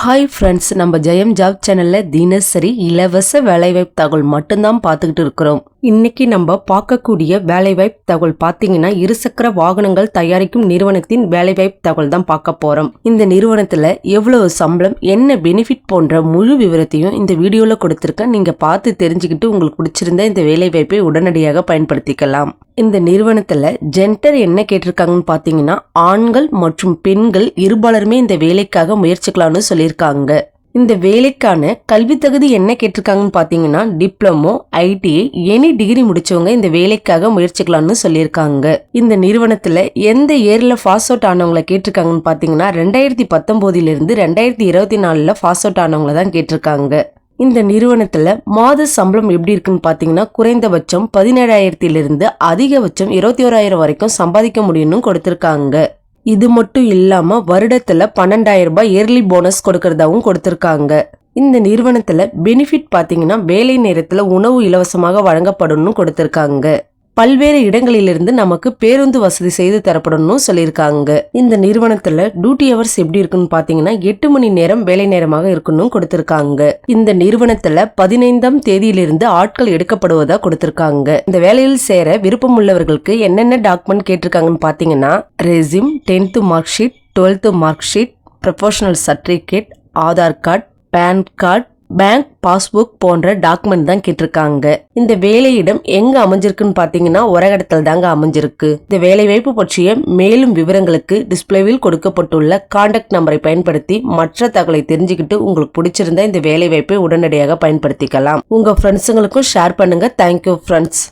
Hi friends, நம்ம ஜெயம் job சேனல்ல தினசரி இலவச வேலைவாய்ப்பு தகவல் மட்டும்தான் பார்த்துக்கிட்டு இருக்கிறோம். இன்னைக்கு நம்ம பார்க்கக்கூடிய வேலைவாய்ப்பு தகவல் பார்த்தீங்கன்னா, இருசக்கர வாகனங்கள் தயாரிக்கும் நிறுவனத்தின் வேலைவாய்ப்பு தகவல் தான் பார்க்க போறோம். இந்த நிறுவனத்துல எவ்வளவு சம்பளம், என்ன பெனிஃபிட் போன்ற முழு விவரத்தையும் இந்த வீடியோல கொடுத்திருக்கேன். நீங்க பார்த்து தெரிஞ்சுக்கிட்டு உங்களுக்கு பிடிச்சிருந்த இந்த வேலைவாய்ப்பை உடனடியாக பயன்படுத்திக்கலாம். இந்த நிறுவனத்துல ஜெண்டர் என்ன கேட்டிருக்காங்கன்னு பாத்தீங்கன்னா, ஆண்கள் மற்றும் பெண்கள் இருபாலருமே இந்த வேலைக்காக முயற்சிக்கலாம்னு சொல்லியிருக்காங்க. இந்த வேலைக்கான கல்வி தகுதி என்ன கேட்டிருக்காங்கன்னு பாத்தீங்கன்னா, டிப்ளமோ, ITI, எனி டிகிரி முடிச்சவங்க இந்த வேலைக்காக முயற்சிக்கலாம்னு சொல்லியிருக்காங்க. இந்த நிறுவனத்துல எந்த இயர்ல பாஸ் அவுட் ஆனவங்களை கேட்டிருக்காங்கன்னு பாத்தீங்கன்னா, 2019 2024 பாஸ் அவுட் ஆனவங்களை தான் கேட்டிருக்காங்க. இந்த நிறுவனத்துல மாத சம்பளம் எப்படி இருக்குன்னு பாத்தீங்கன்னா, குறைந்தபட்சம் 17,000 அதிகபட்சம் 21,000 வரைக்கும் சம்பாதிக்க முடியும்னு கொடுத்திருக்காங்க. இது மட்டும் இல்லாம வருடத்துல 12,000 ரூபாய் இயர்லி போனஸ் கொடுக்கறதாவும் கொடுத்திருக்காங்க. இந்த நிறுவனத்துல பெனிஃபிட் பாத்தீங்கன்னா, வேலை நேரத்துல உணவு இலவசமாக வழங்கப்படும்னு கொடுத்திருக்காங்க. பல்வேறு இடங்களிலிருந்து நமக்கு பேருந்து வசதி செய்து தரப்படும் சொல்லியிருக்காங்க. இந்த நிறுவனத்துல டியூட்டி ஹவர்ஸ் எப்படி இருக்குன்னு பாத்தீங்கன்னா, 8 மணி நேரம் வேலை நேரமாக இருக்குன்னு கொடுத்திருக்காங்க. இந்த நிறுவனத்துல 15ஆம் தேதியிலிருந்து ஆட்கள் எடுக்கப்படுவதா கொடுத்திருக்காங்க. இந்த வேலையில் சேர விருப்பம் உள்ளவர்களுக்கு என்னென்ன டாக்குமெண்ட் கேட்டிருக்காங்கன்னு பாத்தீங்கன்னா, resume, 10th mark sheet, 12th mark sheet, professional certificate, Aadhaar card, PAN card, bank passbook போன்ற டாக்குமெண்ட் தான் கேட்டிருக்காங்க. இந்த வேலையிடம் எங்க அமைஞ்சிருக்குன்னு பாத்தீங்கன்னா, ஒரகடத்தில் தாங்க அமைஞ்சிருக்கு. இந்த வேலை வாய்ப்பு பற்றிய மேலும் விவரங்களுக்கு டிஸ்பிளேவில் கொடுக்கப்பட்டுள்ள கான்டாக்ட் நம்பரை பயன்படுத்தி மற்ற தகவலை தெரிஞ்சுக்கிட்டு உங்களுக்கு பிடிச்சிருந்தா இந்த வேலை வாய்ப்பை உடனடியாக பயன்படுத்திக்கலாம். உங்க ஃப்ரெண்ட்ஸுங்களுக்கும் ஷேர் பண்ணுங்க. Thank you friends.